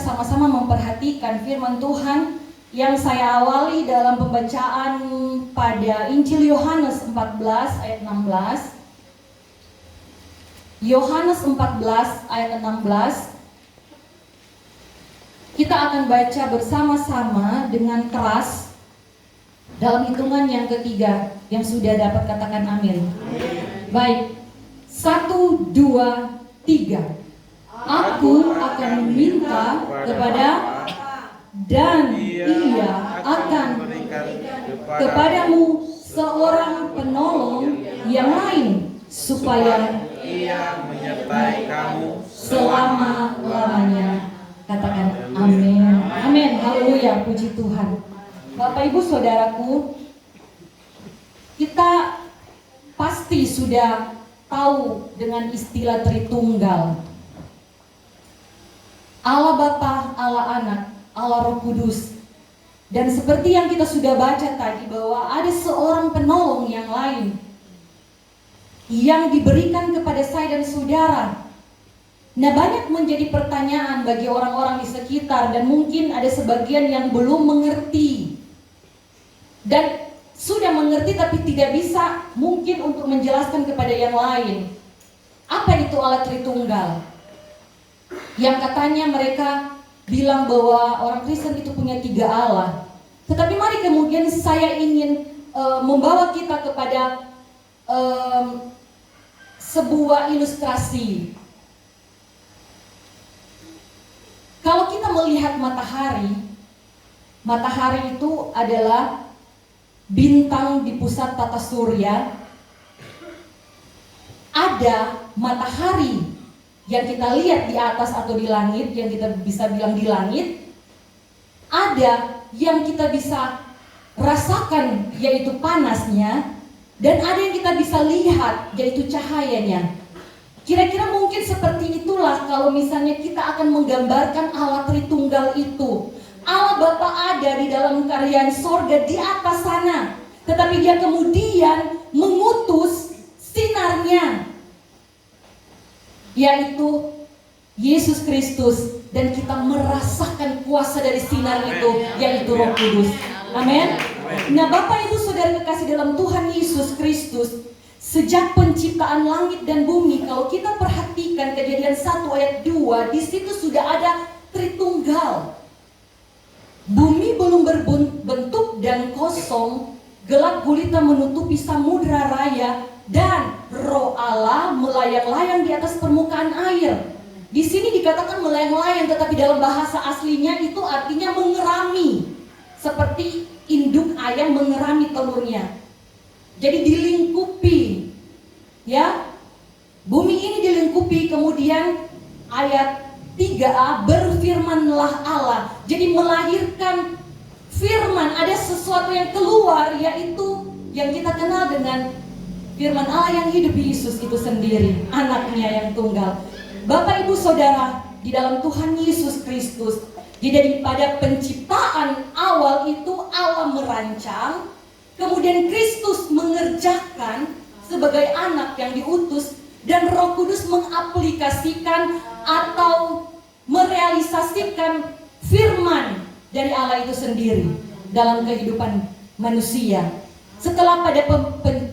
sama-sama memperhatikan firman Tuhan yang saya awali dalam pembacaan pada Injil Yohanes 14 ayat 16. Yohanes 14 ayat 16. Kita akan baca bersama-sama dengan keras dalam hitungan yang ketiga. Yang sudah dapat katakan amin. Baik, 1, 2, 3. Aku akan meminta kepada dan ia akan kepadamu seorang penolong yang lain, supaya ia menyertai kamu selama-lamanya. Katakan amin. Amin. Haleluya, puji Tuhan. Bapak Ibu Saudaraku, kita pasti sudah tahu dengan istilah Tritunggal. Allah Bapa, Allah Anak, Allah Roh Kudus. Dan seperti yang kita sudah baca tadi, bahwa ada seorang penolong yang lain yang diberikan kepada saya dan saudara. Nah, banyak menjadi pertanyaan bagi orang-orang di sekitar, dan mungkin ada sebagian yang belum mengerti dan sudah mengerti tapi tidak bisa mungkin untuk menjelaskan kepada yang lain. Apa itu Allah Tritunggal? Yang katanya mereka bilang bahwa orang Kristen itu punya 3 Allah. Tetapi mari kemudian saya ingin membawa kita kepada sebuah ilustrasi. Kalau kita melihat matahari itu adalah bintang di pusat tata surya. Ada matahari yang kita lihat di atas atau di langit, yang kita bisa bilang di langit. Ada yang kita bisa rasakan, yaitu panasnya. Dan ada yang kita bisa lihat, yaitu cahayanya. Kira-kira mungkin seperti itulah kalau misalnya kita akan menggambarkan Allah Tritunggal itu. Allah Bapa ada di dalam kerajaan sorga di atas sana, tetapi dia kemudian mengutus sinarnya, yaitu Yesus Kristus, dan kita merasakan kuasa dari sinar itu, yaitu Roh Kudus. Amin. Nah, Bapak Ibu Saudara kekasih dalam Tuhan Yesus Kristus, sejak penciptaan langit dan bumi, kalau kita perhatikan Kejadian 1 ayat 2, di situ sudah ada Tritunggal. Bumi belum berbentuk dan kosong, gelap gulita menutupi samudra raya, dan Roh Allah melayang-layang di atas permukaan air. Di sini dikatakan melayang-layang, tetapi dalam bahasa aslinya itu artinya mengerami, seperti induk ayam mengerami telurnya. Jadi dilingkupi, ya. Bumi ini dilingkupi. Kemudian ayat 3a, berfirmanlah Allah. Jadi melahirkan firman, ada sesuatu yang keluar, yaitu yang kita kenal dengan firman Allah yang hidup, Yesus itu sendiri, anaknya yang tunggal. Bapak Ibu Saudara, di dalam Tuhan Yesus Kristus, jadi pada penciptaan awal itu Allah merancang, kemudian Kristus mengerjakan sebagai anak yang diutus, dan Roh Kudus mengaplikasikan atau merealisasikan firman dari Allah itu sendiri dalam kehidupan manusia. Setelah pada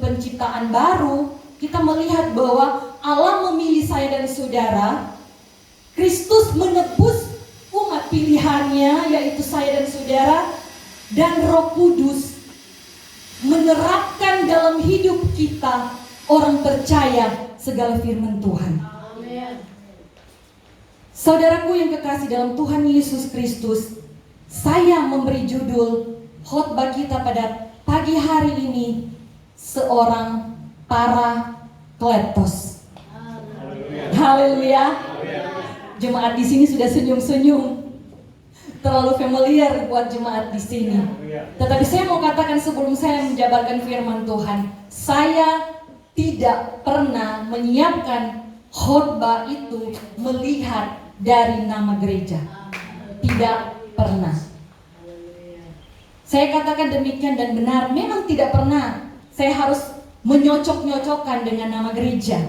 penciptaan baru, kita melihat bahwa Allah memilih saya dan saudara. Kristus menebus umat pilihannya, yaitu saya dan saudara, dan Roh Kudus menerapkan dalam hidup kita, orang percaya, segala firman Tuhan. Amen. Saudaraku yang kekasih dalam Tuhan Yesus Kristus, saya memberi judul khotbah kita pada pagi hari ini, seorang Parakletos. Haleluya. Jemaat di sini sudah senyum-senyum. Terlalu familiar buat jemaat di sini. Tetapi saya mau katakan sebelum saya menjabarkan firman Tuhan, saya tidak pernah menyiapkan khotbah itu melihat dari nama gereja. Tidak pernah. Saya katakan demikian dan benar, memang tidak pernah saya harus menyocok-nyocokkan dengan nama gereja.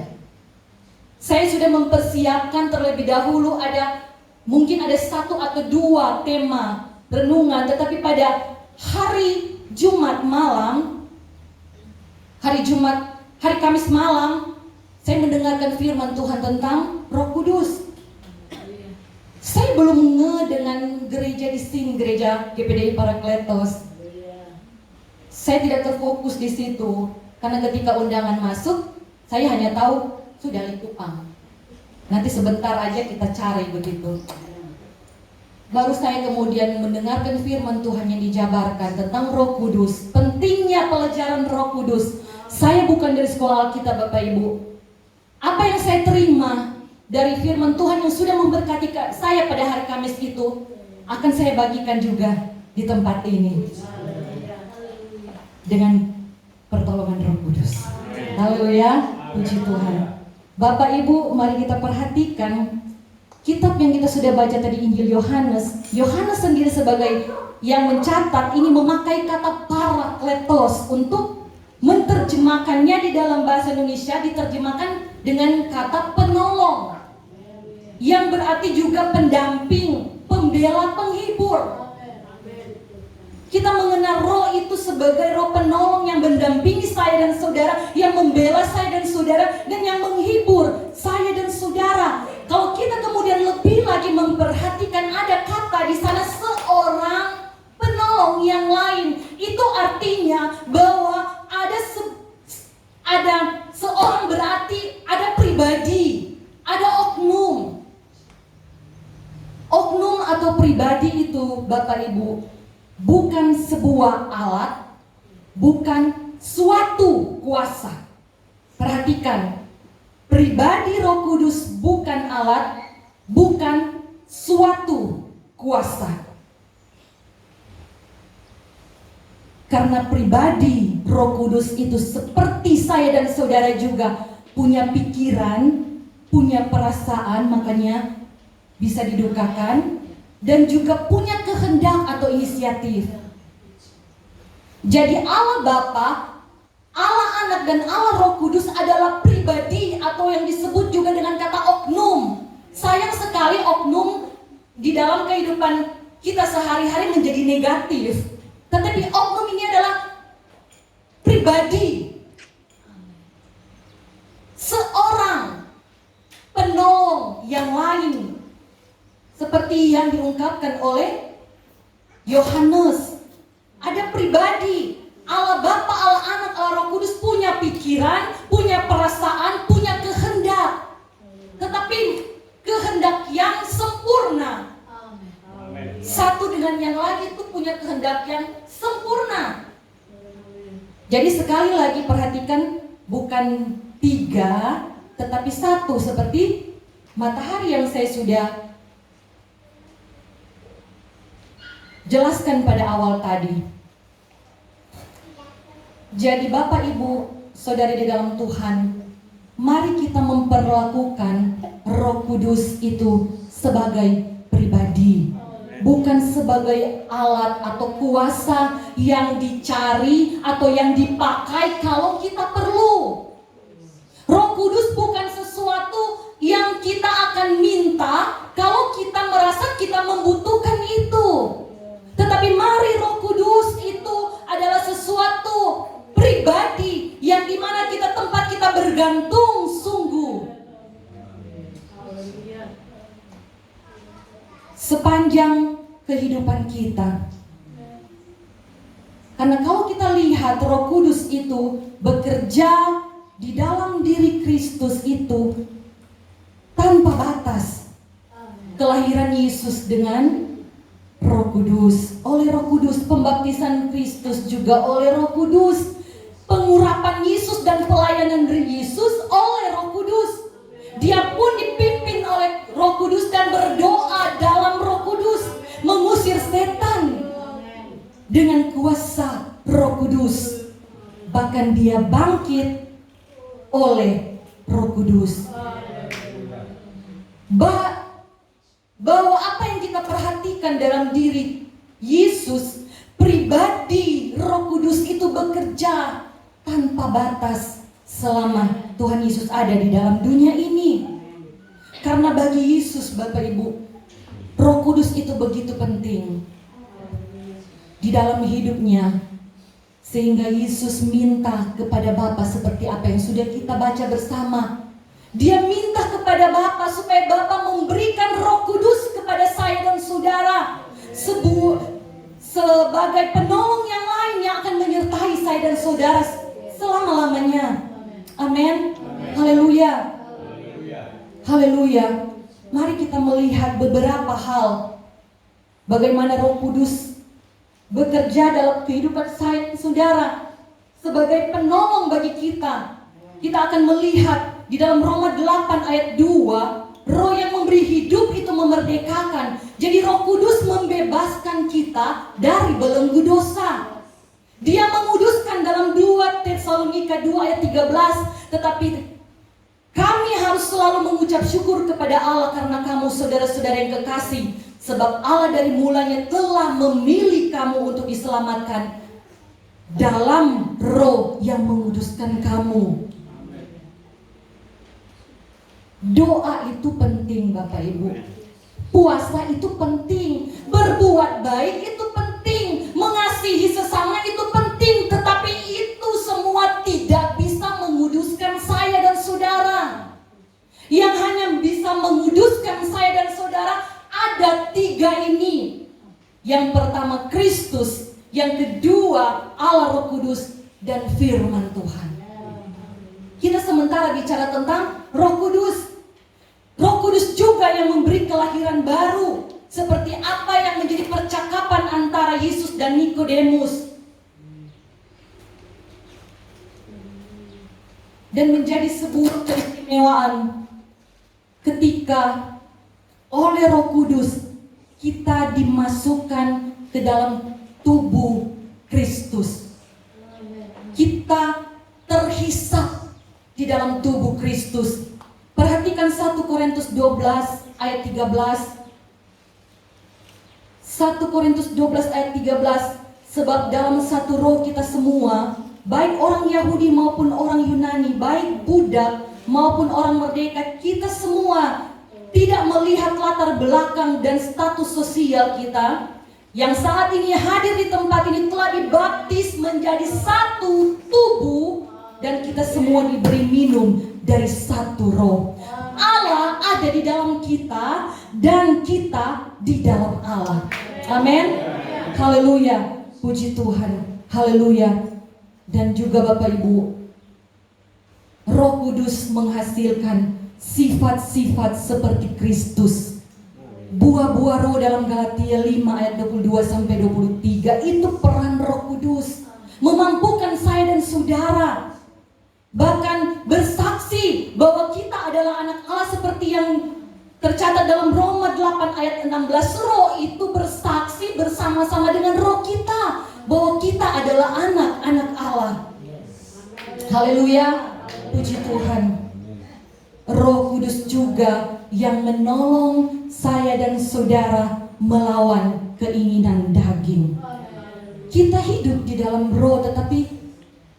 Saya sudah mempersiapkan terlebih dahulu, ada mungkin ada 1 atau 2 tema renungan, tetapi pada hari Jumat malam, hari Kamis malam, saya mendengarkan firman Tuhan tentang Roh Kudus. Saya belum dengan gereja di sini, gereja GPDI Parakletos. Saya tidak terfokus di situ, karena ketika undangan masuk, saya hanya tahu sudah Likupang. Nanti sebentar aja kita cari begitu. Baru saya kemudian mendengarkan firman Tuhan yang dijabarkan tentang Roh Kudus. Pentingnya pelajaran Roh Kudus. Saya bukan dari sekolah Alkitab, Bapak Ibu. Apa yang saya terima dari firman Tuhan yang sudah memberkati saya pada hari Kamis itu, akan saya bagikan juga di tempat ini. Dengan pertolongan Roh Kudus. Haleluya, puji Tuhan. Bapak Ibu, mari kita perhatikan kitab yang kita sudah baca tadi, Injil Yohanes. Yohanes sendiri sebagai yang mencatat ini memakai kata parakletos untuk menerjemahkannya di dalam bahasa Indonesia, diterjemahkan dengan kata penolong, yang berarti juga pendamping, pembela, penghibur. Kita mengenal roh itu sebagai roh penolong yang mendampingi saya dan saudara, yang membela saya dan saudara, dan yang menghibur saya dan saudara. Kalau kita kemudian lebih lagi memperhatikan ada kata di sana seorang penolong yang lain, itu artinya bahwa ada seorang, berarti ada pribadi, ada oknum. Oknum atau pribadi itu, Bapak Ibu, bukan sebuah alat, bukan suatu kuasa. Perhatikan, pribadi Roh Kudus bukan alat, bukan suatu kuasa. Karena pribadi Roh Kudus itu seperti saya dan saudara juga punya pikiran, punya perasaan, makanya bisa didukakan, dan juga punya kehendak atau inisiatif. Jadi Allah Bapa, Allah Anak, dan Allah Roh Kudus adalah pribadi atau yang disebut juga dengan kata oknum. Sayang sekali oknum di dalam kehidupan kita sehari-hari menjadi negatif. Tetapi oknum ini adalah pribadi, seorang penolong yang lain, seperti yang diungkapkan oleh Yohanes. Ada pribadi, Allah Bapa, Allah Anak, Allah Roh Kudus punya pikiran, punya perasaan, punya kehendak. Tetapi kehendak yang sempurna. Satu dengan yang lain itu punya kehendak yang sempurna. Jadi sekali lagi perhatikan, bukan 3, tetapi 1, seperti matahari yang saya sudah jelaskan pada awal tadi. Jadi Bapak Ibu, saudari di dalam Tuhan, mari kita memperlakukan Roh Kudus itu sebagai pribadi, bukan sebagai alat atau kuasa yang dicari atau yang dipakai kalau kita perlu. Roh Kudus bukan sesuatu yang kita akan minta kalau kita merasa kita membutuhkan itu. Tetapi mari Roh Kudus itu adalah sesuatu pribadi yang dimana tempat kita bergantung sungguh. Sepanjang kehidupan kita. Karena kalau kita lihat Roh Kudus itu bekerja di dalam diri Kristus itu tanpa batas. Kelahiran Yesus dengan Roh Kudus, oleh Roh Kudus, pembaptisan Kristus juga oleh Roh Kudus, pengurapan Yesus dan pelayanan Yesus oleh Roh Kudus. Dia pun dipimpin oleh Roh Kudus dan berdoa dalam Roh Kudus, mengusir setan dengan kuasa Roh Kudus. Bahkan dia bangkit oleh Roh Kudus. Bahwa apa yang kita perhatikan dalam diri Yesus, pribadi Roh Kudus itu bekerja tanpa batas selama Tuhan Yesus ada di dalam dunia ini. Karena bagi Yesus, Bapak Ibu, Roh Kudus itu begitu penting di dalam hidupnya, sehingga Yesus minta kepada Bapa seperti apa yang sudah kita baca bersama. Dia minta kepada Bapa supaya Bapa memberikan Roh Kudus kepada saya dan saudara sebagai penolong yang lain yang akan menyertai saya dan saudara selama-lamanya. Amin. Haleluya. Haleluya. Mari kita melihat beberapa hal bagaimana Roh Kudus bekerja dalam kehidupan saya dan saudara sebagai penolong bagi kita. Kita akan melihat di dalam Roma 8 ayat 2, Roh yang memberi hidup itu memerdekakan. Jadi Roh Kudus membebaskan kita dari belenggu dosa. Dia menguduskan dalam 2 Tesalonika 2 ayat 13, tetapi kami harus selalu mengucap syukur kepada Allah karena kamu saudara-saudara yang kekasih, sebab Allah dari mulanya telah memilih kamu untuk diselamatkan dalam Roh yang menguduskan kamu. Doa itu penting Bapak Ibu. Puasa itu penting. Berbuat baik itu penting. Mengasihi sesama itu penting. Tetapi itu semua tidak bisa menguduskan saya dan saudara. Yang hanya bisa menguduskan saya dan saudara ada 3 ini. Yang pertama Kristus, yang kedua Allah Roh Kudus, dan firman Tuhan. Kita sementara bicara tentang Roh Kudus. Roh Kudus juga yang memberi kelahiran baru, seperti apa yang menjadi percakapan antara Yesus dan Nikodemus. Dan menjadi sebuah keistimewaan ketika oleh Roh Kudus kita dimasukkan ke dalam tubuh Kristus. Kita terhisap di dalam tubuh Kristus. Perhatikan 1 Korintus 12 ayat 13. 1 Korintus 12 ayat 13. Sebab dalam satu roh kita semua, baik orang Yahudi maupun orang Yunani, baik budak maupun orang merdeka, kita semua tidak melihat latar belakang dan status sosial kita, yang saat ini hadir di tempat ini telah dibaptis menjadi satu tubuh, dan kita semua diberi minum dari satu roh. Allah ada di dalam kita dan kita di dalam Allah. Amin. Haleluya. Puji Tuhan. Haleluya. Dan juga Bapak Ibu, Roh Kudus menghasilkan sifat-sifat seperti Kristus. Buah-buah roh dalam Galatia 5 ayat 22 sampai 23 itu peran Roh Kudus memampukan saya dan saudara bahkan bersaksi bahwa kita adalah anak Allah seperti yang tercatat dalam Roma 8 ayat 16. Roh itu bersaksi bersama-sama dengan roh kita bahwa kita adalah anak-anak Allah. Haleluya. Puji Tuhan. Roh Kudus juga yang menolong saya dan saudara melawan keinginan daging. Kita hidup di dalam roh, tetapi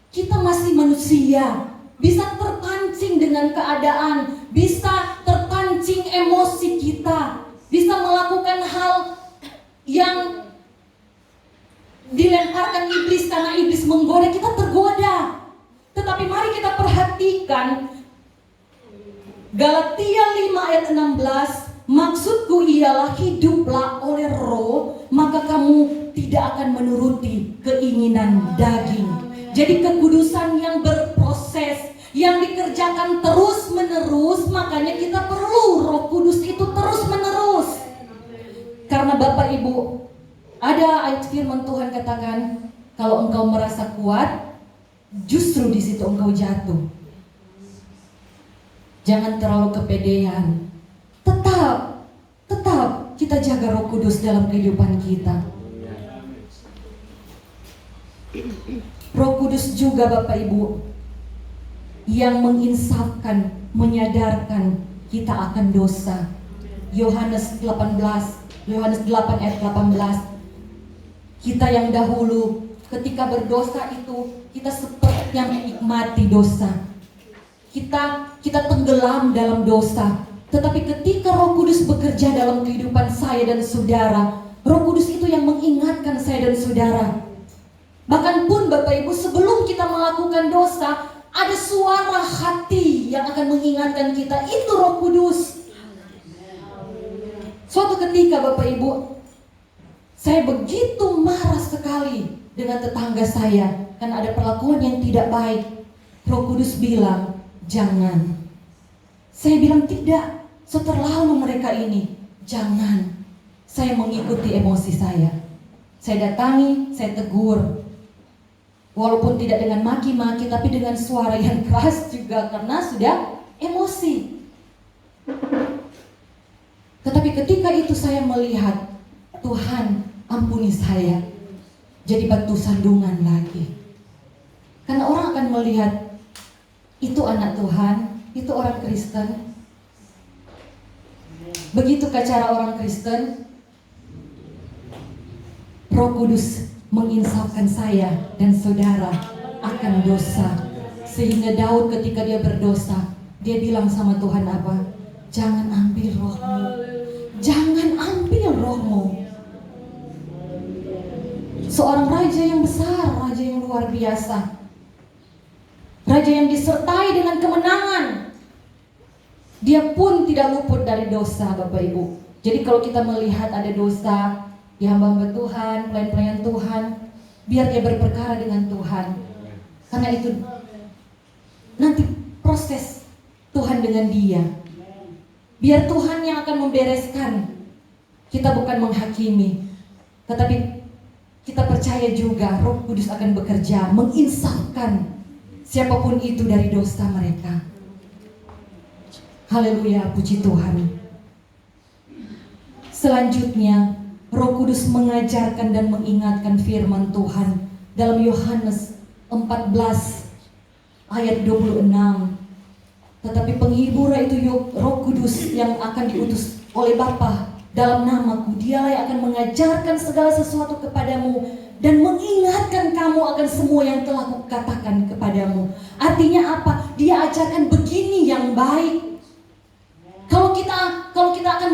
kita masih manusia, bisa terpancing dengan keadaan, bisa terpancing emosi kita, bisa melakukan hal yang dilemparkan iblis karena iblis menggoda, kita tergoda. Tetapi mari kita perhatikan Galatia 5 ayat 16, maksudku ialah hiduplah oleh roh, maka kamu tidak akan menuruti keinginan daging. Jadi kekudusan yang berproses, yang dikerjakan terus menerus, makanya kita perlu Roh Kudus itu terus menerus. Karena Bapak Ibu, ada ayat firman Tuhan katakan, kalau engkau merasa kuat, justru di situ engkau jatuh. Jangan terlalu kepedean. Tetap kita jaga Roh Kudus dalam kehidupan kita. Roh Kudus juga Bapak Ibu yang menginsafkan, menyadarkan kita akan dosa. Yohanes 8 ayat 18. Kita yang dahulu ketika berdosa itu kita sepertinya menikmati dosa. Kita tenggelam dalam dosa. Tetapi ketika Roh Kudus bekerja dalam kehidupan saya dan saudara, Roh Kudus itu yang mengingatkan saya dan saudara. Bahkan pun Bapak Ibu, sebelum kita melakukan dosa, ada suara hati yang akan mengingatkan kita, itu Roh Kudus. Suatu ketika Bapak Ibu, saya begitu marah sekali dengan tetangga saya karena ada perlakuan yang tidak baik. Roh Kudus bilang, jangan. Saya bilang tidak, seterlalu mereka ini. Jangan. Saya mengikuti emosi saya. Saya datangi, saya tegur. Walaupun tidak dengan maki-maki, tapi dengan suara yang keras juga karena sudah emosi. Tetapi ketika itu saya melihat, Tuhan ampuni saya, jadi batu sandungan lagi. Karena orang akan melihat, itu anak Tuhan, itu orang Kristen. Begitukah cara orang Kristen? Roh Kudus menginsafkan saya dan saudara akan dosa. Sehingga Daud ketika dia berdosa, dia bilang sama Tuhan apa? Jangan ambil rohmu. Jangan ambil rohmu. Seorang raja yang besar, raja yang luar biasa, raja yang disertai dengan kemenangan, dia pun tidak luput dari dosa, Bapak Ibu. Jadi kalau kita melihat ada dosa di hamba-hamba Tuhan, pelayan-pelayan Tuhan, biar dia berperkara dengan Tuhan. Karena itu nanti proses Tuhan dengan dia. Biar Tuhan yang akan membereskan. Kita bukan menghakimi, tetapi kita percaya juga Roh Kudus akan bekerja menginsafkan siapapun itu dari dosa mereka. Haleluya, puji Tuhan. Selanjutnya, Roh Kudus mengajarkan dan mengingatkan firman Tuhan dalam Yohanes 14 ayat 26. Tetapi penghibur itu Roh Kudus yang akan diutus oleh Bapa dalam namaku, dialah yang akan mengajarkan segala sesuatu kepadamu dan mengingatkan kamu akan semua yang telah kukatakan kepadamu. Artinya apa? Dia ajarkan begini yang baik. Kalau kita akan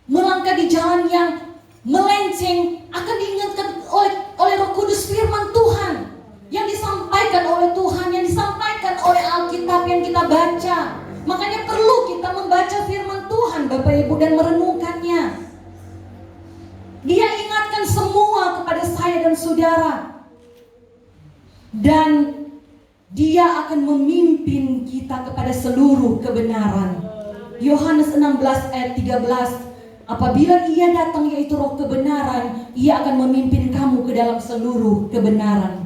melangkah di jalan yang melenceng, akan diingatkan oleh Roh Kudus firman Tuhan yang disampaikan oleh Tuhan, yang disampaikan oleh Alkitab yang kita baca. Makanya perlu kita membaca firman Tuhan, Bapak Ibu, dan merenungkannya. Dia ingatkan semua kepada saya dan saudara, dan Dia akan memimpin kita kepada seluruh kebenaran. Yohanes 16 ayat 13. Apabila Ia datang, yaitu Roh kebenaran, Ia akan memimpin kamu ke dalam seluruh kebenaran.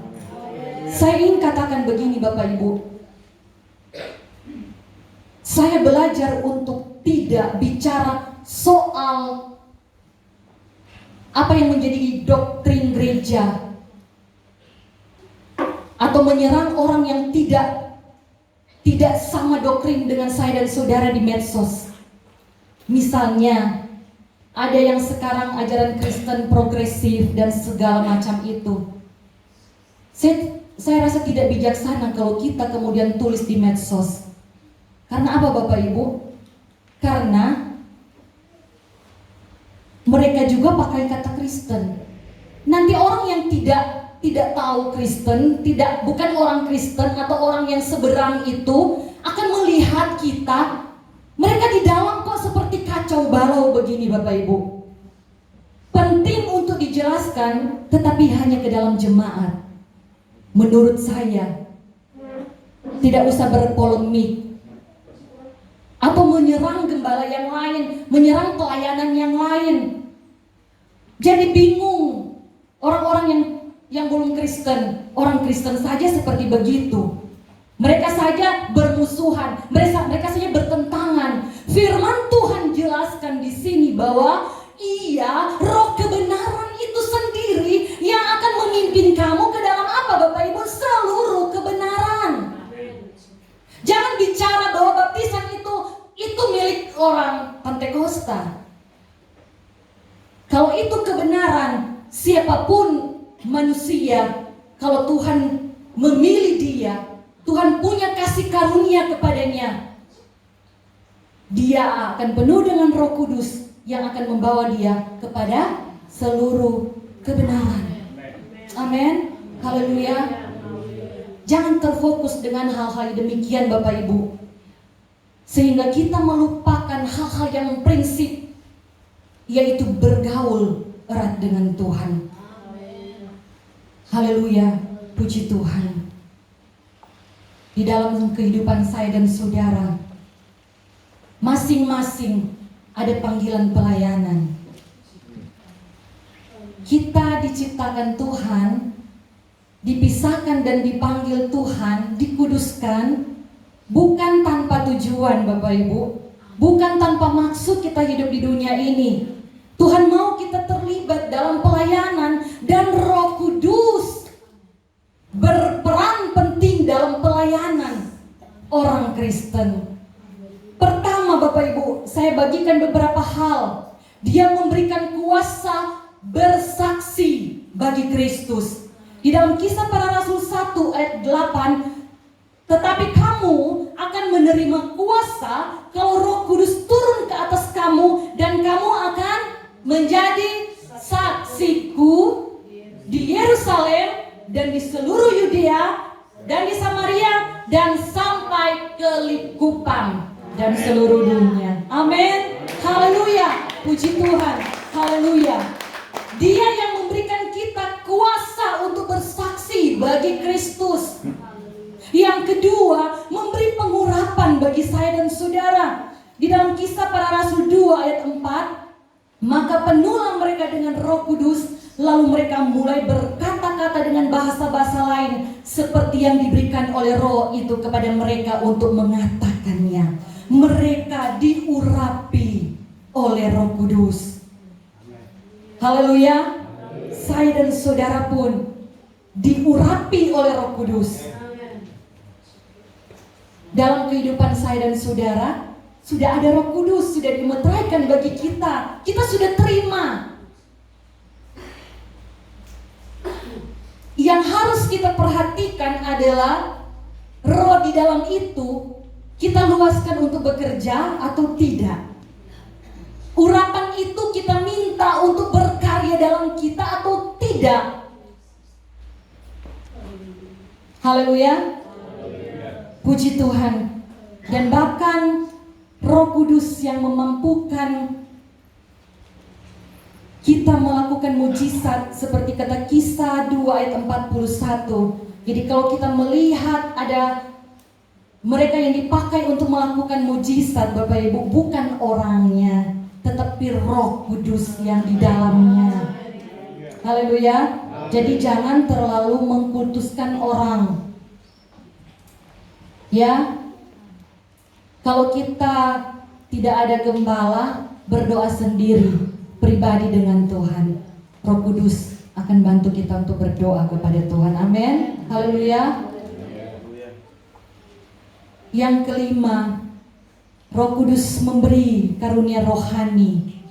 Saya ingin katakan begini, Bapak Ibu. Saya belajar untuk tidak bicara soal apa yang menjadi doktrin gereja, atau menyerang orang yang tidak sama doktrin dengan saya dan saudara di medsos. Misalnya, ada yang sekarang ajaran Kristen progresif dan segala macam itu. Saya rasa tidak bijaksana kalau kita kemudian tulis di medsos. Karena apa, Bapak Ibu? Karena mereka juga pakai kata Kristen. Nanti orang yang tidak tahu Kristen, bukan orang Kristen atau orang yang seberang itu akan melihat kita, mereka di dalam kok seperti kacau balau begini, Bapak Ibu. Penting untuk dijelaskan, tetapi hanya ke dalam jemaat. Menurut saya, tidak usah berpolemik atau menyerang gembala yang lain, menyerang pelayanan yang lain. Jadi bingung orang-orang yang belum Kristen. Orang Kristen saja seperti begitu. Mereka saja bermusuhan, mereka saja bertentangan. Firman Tuhan jelaskan di sini bahwa Ia, Roh kebenaran itu sendiri yang akan memimpin kamu ke dalam apa, Bapak Ibu? Seluruh kebenaran. Jangan bicara bahwa baptisan itu milik orang Pantekosta. Kalau itu kebenaran, siapapun manusia, kalau Tuhan memilih dia, Tuhan punya kasih karunia kepadanya, dia akan penuh dengan Roh Kudus yang akan membawa dia kepada seluruh kebenaran. Amin. Haleluya. Jangan terfokus dengan hal-hal demikian Bapak Ibu, sehingga kita melupakan hal-hal yang prinsip, yaitu bergaul erat dengan Tuhan. Haleluya, puji Tuhan. Di dalam kehidupan saya dan saudara, masing-masing ada panggilan pelayanan. Kita diciptakan Tuhan, dipisahkan dan dipanggil Tuhan, dikuduskan, bukan tanpa tujuan Bapak Ibu, bukan tanpa maksud kita hidup di dunia ini. Tuhan mau kita terlibat dalam pelayanan, dan Roh Kudus berperan penting dalam pelayanan orang Kristen. Pertama Bapak Ibu, saya bagikan beberapa hal. Dia memberikan kuasa bersaksi bagi Kristus. Di dalam Kisah Para Rasul 1 ayat 8, tetapi kamu akan menerima kuasa kalau Roh Kudus turun ke atas kamu, dan kamu akan menjadi saksiku di Yerusalem dan di seluruh Yudea dan di Samaria dan sampai ke Likupang dan seluruh dunia. Amin. Haleluya. Puji Tuhan. Haleluya. Dia yang memberikan kita kuasa untuk bersaksi bagi Kristus. Yang kedua, memberi pengurapan bagi saya dan saudara. Di dalam Kisah Para Rasul 2 ayat 4, maka penuhlah mereka dengan Roh Kudus, lalu mereka mulai berkata-kata dengan bahasa-bahasa lain seperti yang diberikan oleh Roh itu kepada mereka untuk mengatakannya. Mereka diurapi oleh Roh Kudus. Haleluya. Saya dan saudara pun diurapi oleh Roh Kudus. Dalam kehidupan saya dan saudara sudah ada Roh Kudus, sudah dimeteraikan bagi kita. Kita sudah terima. Yang harus kita perhatikan adalah roh di dalam itu kita luaskan untuk bekerja atau tidak. Urapan itu kita minta untuk berkarya dalam kita atau tidak. Haleluya. Puji Tuhan. Dan bahkan Roh Kudus yang memampukan kita melakukan mujizat seperti kata Kisah 2 ayat 41. Jadi kalau kita melihat ada mereka yang dipakai untuk melakukan mujizat Bapak Ibu, bukan orangnya, tetapi Roh Kudus yang di dalamnya. Haleluya. Jadi jangan terlalu mengkultuskan orang. Ya. Kalau kita tidak ada gembala, berdoa sendiri, pribadi dengan Tuhan. Roh Kudus akan bantu kita untuk berdoa kepada Tuhan. Amin. Haleluya. Yang kelima, Roh Kudus memberi karunia rohani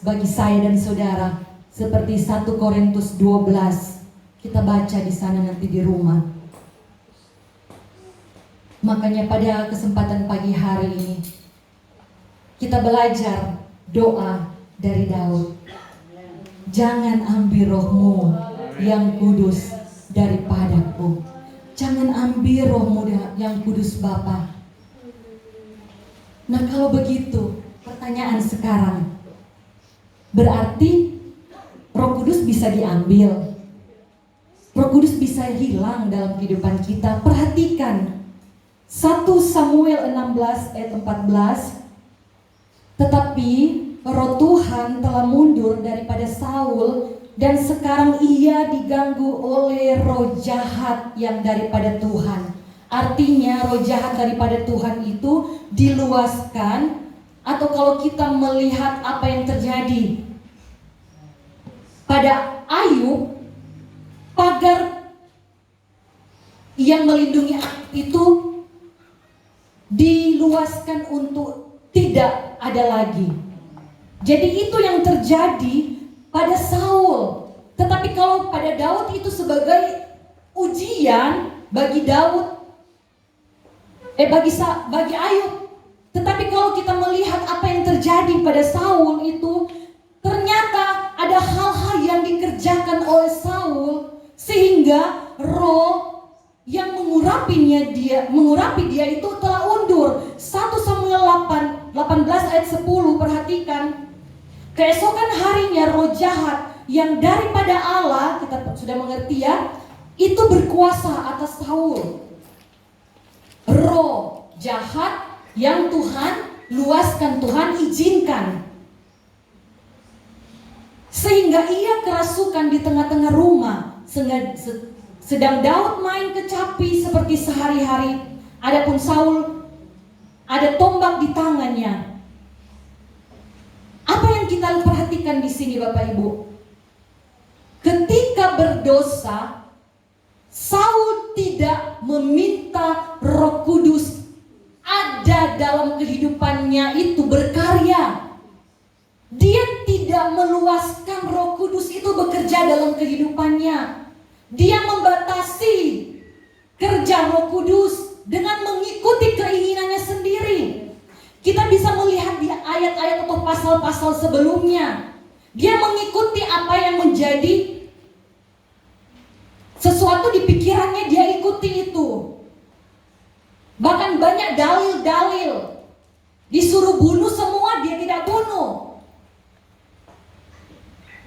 bagi saya dan saudara, seperti 1 Korintus 12. Kita baca di sana nanti di rumah. Makanya pada kesempatan pagi hari ini kita belajar doa dari Daud. Jangan ambil rohmu yang kudus daripadaku. Jangan ambil rohmu yang kudus Bapa. Nah kalau begitu, pertanyaan sekarang, berarti Roh Kudus bisa diambil, Roh Kudus bisa hilang dalam kehidupan kita. Perhatikan 1 Samuel 16 ayat 14. Tetapi Roh Tuhan telah mundur daripada Saul, dan sekarang ia diganggu oleh roh jahat yang daripada Tuhan. Artinya roh jahat daripada Tuhan itu diluaskan. Atau kalau kita melihat apa yang terjadi pada Ayub, pagar yang melindungi Ayub itu diluaskan untuk tidak ada lagi. Jadi itu yang terjadi pada Saul. Tetapi kalau pada Daud itu sebagai ujian bagi Daud, bagi Ayub. Tetapi kalau kita melihat apa yang terjadi pada Saul itu, ternyata ada hal-hal yang dikerjakan oleh Saul sehingga roh yang mengurapi dia itu telah undur. 1 Samuel 18 ayat 10, perhatikan. Keesokan harinya roh jahat yang daripada Allah, kita sudah mengerti ya, itu berkuasa atas Saul. Roh jahat yang Tuhan luaskan, Tuhan izinkan, sehingga ia kerasukan di tengah-tengah rumah. Sedang Daud main kecapi seperti sehari-hari, adapun Saul ada tombak di tangannya. Apa yang kita perhatikan di sini Bapak Ibu? Ketika berdosa, Saul tidak meminta Roh Kudus ada dalam kehidupannya itu berkarya. Dia tidak meluaskan Roh Kudus itu bekerja dalam kehidupannya. Dia membatasi kerja Roh Kudus dengan mengikuti keinginannya sendiri. Kita bisa melihat di ayat-ayat atau pasal-pasal sebelumnya, dia mengikuti apa yang menjadi sesuatu di pikirannya, dia ikuti itu. Bahkan banyak dalil-dalil, disuruh bunuh semua dia tidak bunuh.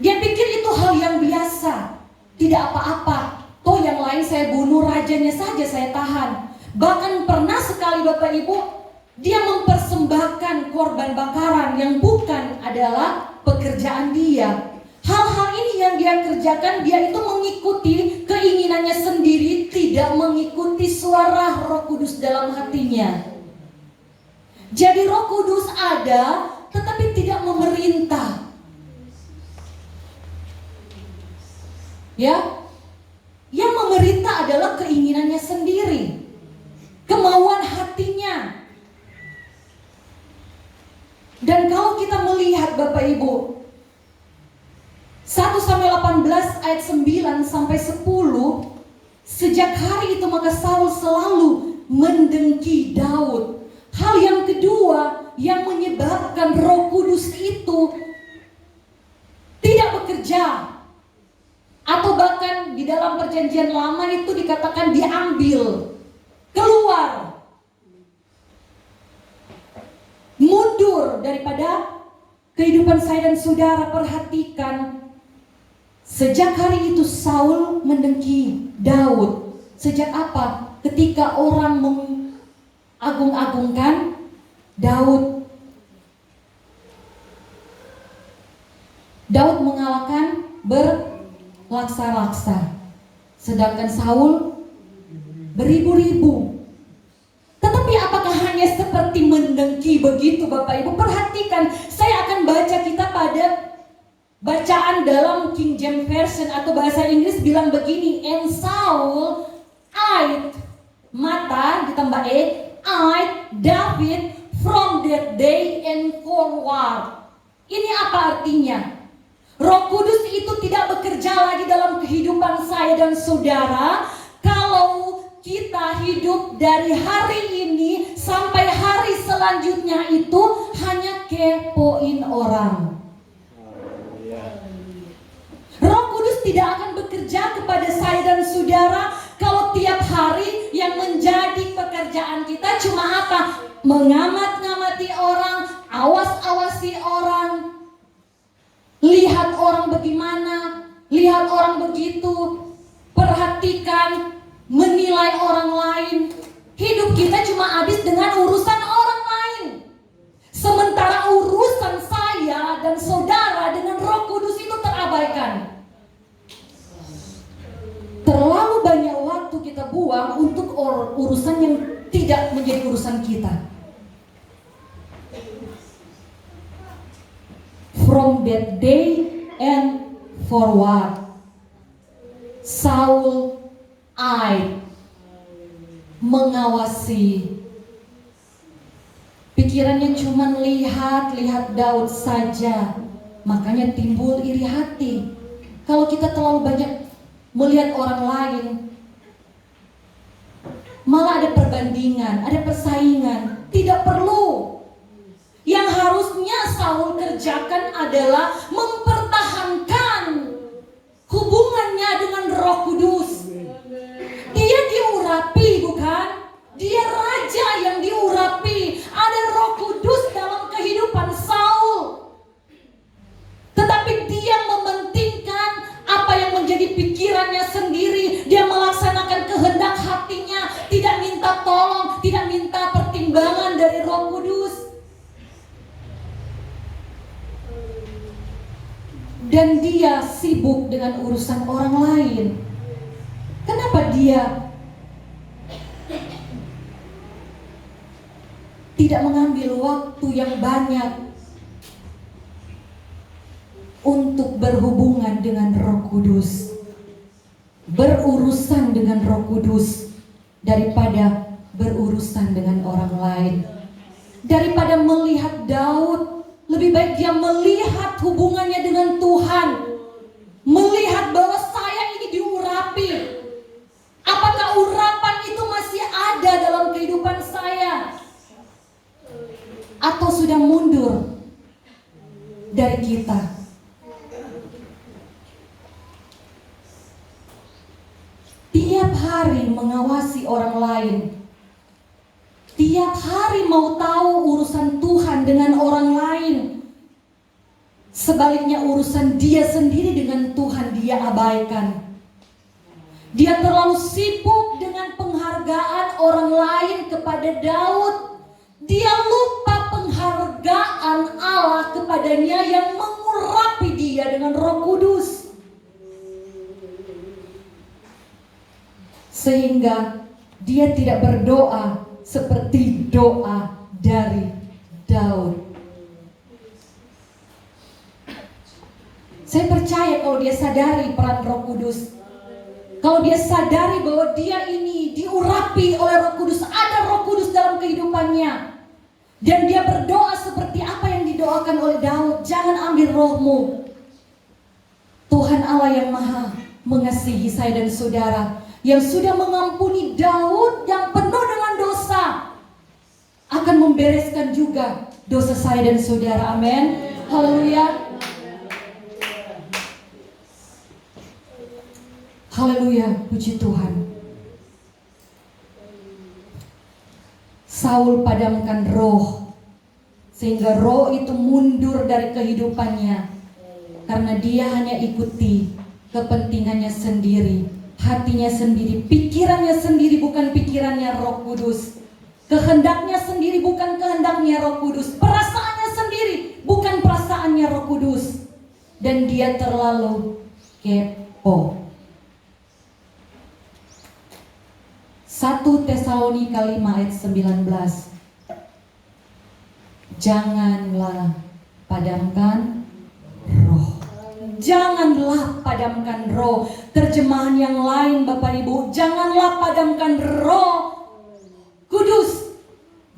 Dia pikir itu hal yang biasa, tidak apa-apa. Toh yang lain saya bunuh, rajanya saja saya tahan. Bahkan pernah sekali Bapak Ibu, dia mempersembahkan korban bakaran yang bukan adalah pekerjaan dia. Hal-hal ini yang dia kerjakan, dia itu mengikuti keinginannya sendiri, tidak mengikuti suara Roh Kudus dalam hatinya. Jadi Roh Kudus ada, tetapi tidak memerintah. Ya, yang memerintah adalah keinginannya sendiri, kemauan hatinya. Dan kalau kita melihat Bapak Ibu, 1 Samuel 18 ayat 9 sampai 10, sejak hari itu maka Saul selalu mendengki Daud. Hal yang kedua yang menyebabkan Roh Kudus itu tidak bekerja, atau bahkan di dalam perjanjian lama itu dikatakan diambil, keluar, mundur daripada kehidupan saya dan saudara. Perhatikan, sejak hari itu Saul mendengki Daud. Sejak apa? Ketika orang mengagung-agungkan Daud. Daud mengalahkan berlaksa-laksa, sedangkan Saul beribu-ribu. Tetapi apakah hanya seperti mendengki begitu Bapak Ibu? Perhatikan, saya akan baca kita pada bacaan dalam King James Version atau bahasa Inggris bilang begini. And Saul eyed, mata ditambah eyed David from that day and forward. Ini apa artinya? Roh Kudus itu tidak bekerja lagi dalam kehidupan saya dan saudara kalau kita hidup dari hari ini sampai hari selanjutnya itu hanya kepoin orang. Roh Kudus tidak akan bekerja kepada saya dan saudara kalau tiap hari yang menjadi pekerjaan kita cuma apa? Mengamat-ngamati orang, awas-awasi orang, lihat orang bagaimana, lihat orang begitu, perhatikan, menilai orang lain. Hidup kita cuma habis dengan urusan orang lain. Sementara urusan saya dan saudara dengan Roh Kudus itu terabaikan. Terlalu banyak waktu kita buang untuk urusan yang tidak menjadi urusan kita. From that day and forward, Saul mengawasi. Pikirannya cuma lihat Daud saja. Makanya timbul iri hati. Kalau kita terlalu banyak melihat orang lain, malah ada perbandingan, ada persaingan. Tidak perlu. harusnya Saul kerjakan adalah mempertahankan hubungannya dengan Roh Kudus. Dia diurapi, bukan? Dia raja yang diurapi. Ada Roh Kudus dalam kehidupan Saul. Tetapi dia mementingkan apa yang menjadi pikirannya sendiri. Dia melaksanakan kehendak hatinya, tidak minta tolong, tidak minta pertimbangan dari Roh Kudus. Dan dia sibuk dengan urusan orang lain. Kenapa dia tidak mengambil waktu yang banyak untuk berhubungan dengan Roh Kudus, berurusan dengan Roh Kudus, daripada berurusan dengan orang lain? Daripada melihat Daud, lebih baik dia melihat hubungannya dengan Tuhan, melihat bahwa saya ini diurapi. Apakah urapan itu masih ada dalam kehidupan saya? Atau sudah mundur dari kita? Tiap hari mengawasi orang lain, tiap hari mau tahu urusan Tuhan dengan orang lain. Sebaliknya urusan dia sendiri dengan Tuhan dia abaikan. Dia terlalu sibuk dengan penghargaan orang lain kepada Daud. Dia lupa penghargaan Allah kepadanya yang mengurapi dia dengan Roh Kudus. Sehingga dia tidak berdoa seperti doa dari Daud. Saya percaya kalau dia sadari peran Roh Kudus, kalau dia sadari bahwa dia ini diurapi oleh Roh Kudus, ada Roh Kudus dalam kehidupannya, dan dia berdoa seperti apa yang didoakan oleh Daud, jangan ambil rohmu. Tuhan Allah yang maha mengasihi saya dan saudara, yang sudah mengampuni Daud yang penuh dengan dosa, akan membereskan juga dosa saya dan saudara. Amin. Haleluya. Haleluya, puji Tuhan. Saul padamkan roh, sehingga roh itu mundur dari kehidupannya, karena dia hanya ikuti kepentingannya sendiri, hatinya sendiri, pikirannya sendiri, bukan pikirannya Roh Kudus. Kehendaknya sendiri, bukan kehendaknya Roh Kudus. Perasaannya sendiri, bukan perasaannya Roh Kudus. Dan dia terlalu kepo. 1 Tesalonika 5 ayat 19. Janganlah padamkan roh. Janganlah padamkan roh. Terjemahan yang lain Bapak Ibu, janganlah padamkan Roh Kudus.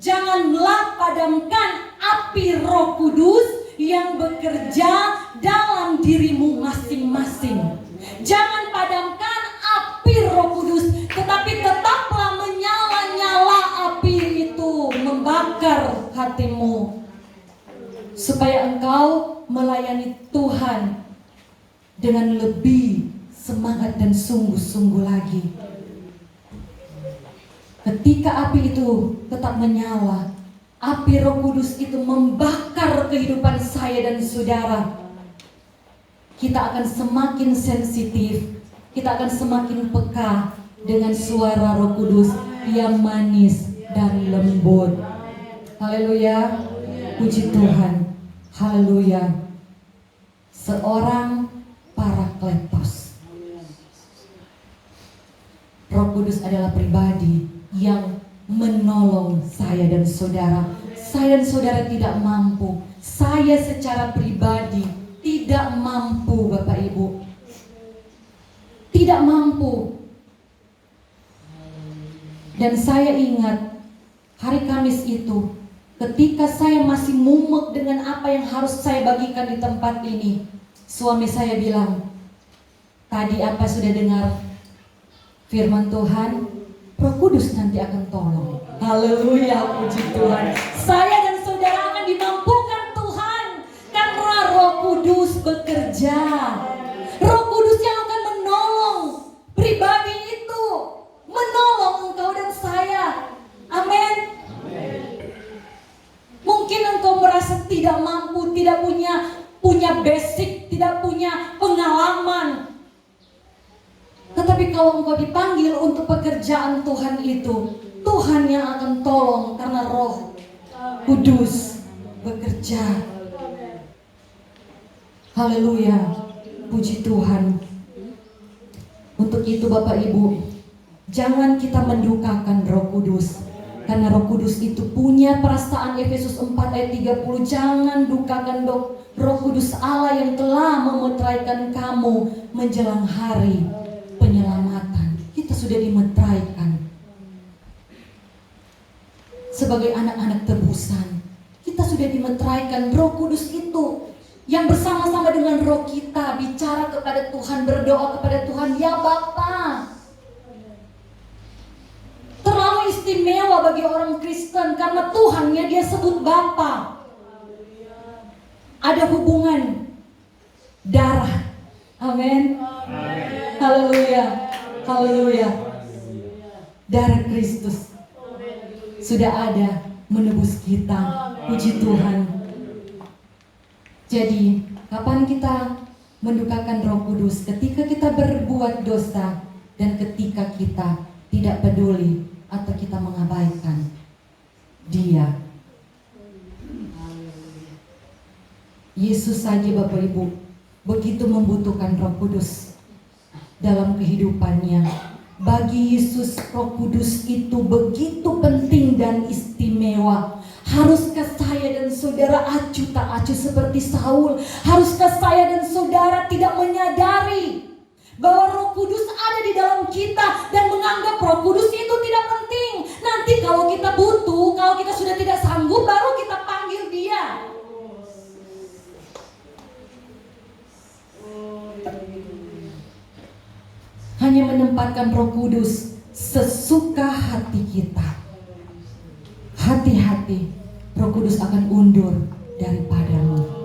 Janganlah padamkan api Roh Kudus yang bekerja dalam dirimu masing-masing. Jangan padamkan api Roh Kudus, tetapi tetaplah menyala-nyala api itu, membakar hatimu, supaya engkau melayani Tuhan dengan lebih semangat dan sungguh-sungguh lagi. Ketika api itu tetap menyala, api Roh Kudus itu membakar kehidupan saya dan saudara, kita akan semakin sensitif, kita akan semakin peka dengan suara Roh Kudus yang manis dan lembut. Haleluya, puji Tuhan. Haleluya. Seorang Parakletos. Roh Kudus adalah pribadi yang menolong saya dan saudara. Saya dan saudara tidak mampu. Saya secara pribadi tidak mampu, Bapak Ibu. Tidak mampu. Dan saya ingat hari Kamis itu, ketika saya masih mumet dengan apa yang harus saya bagikan di tempat ini, suami saya bilang, tadi apa sudah dengar firman Tuhan? Roh Kudus nanti akan tolong. Haleluya, puji Tuhan. Saya dan saudara akan dimampukan basic, tidak punya pengalaman. Tetapi kalau engkau dipanggil untuk pekerjaan Tuhan itu, Tuhan yang akan tolong karena Roh Kudus bekerja. Haleluya, puji Tuhan. Untuk itu Bapak Ibu, jangan kita mendukakan Roh Kudus, karena Roh Kudus itu punya perasaan. Efesus 4 ayat 30, jangan dukakan Roh Kudus Allah yang telah memeteraikan kamu menjelang hari penyelamatan. Kita sudah dimeteraikan sebagai anak-anak tebusan. Kita sudah dimeteraikan. Roh Kudus itu yang bersama-sama dengan roh kita bicara kepada Tuhan, berdoa kepada Tuhan, ya Bapa. Terlalu istimewa bagi orang Kristen karena Tuhannya dia sebut Bapa. Ada hubungan darah. Amin. Haleluya. Haleluya. Darah Kristus sudah ada menebus kita. Puji Tuhan. Jadi, kapan kita mendukakan Roh Kudus? Ketika kita berbuat dosa dan ketika kita tidak peduli atau kita mengabaikan Dia. Yesus saja Bapak Ibu begitu membutuhkan Roh Kudus dalam kehidupannya. Bagi Yesus Roh Kudus itu begitu penting dan istimewa. Haruskah saya dan saudara acuh tak acuh seperti Saul? Haruskah saya dan saudara tidak menyadari bahwa Roh Kudus ada di dalam kita dan menganggap Roh Kudus itu tidak penting? Nanti kalau kita butuh, kalau kita sudah tidak sanggup, baru kita panggil Dia. Hanya menempatkan Roh Kudus sesuka hati kita. Hati-hati, Roh Kudus akan undur daripadamu.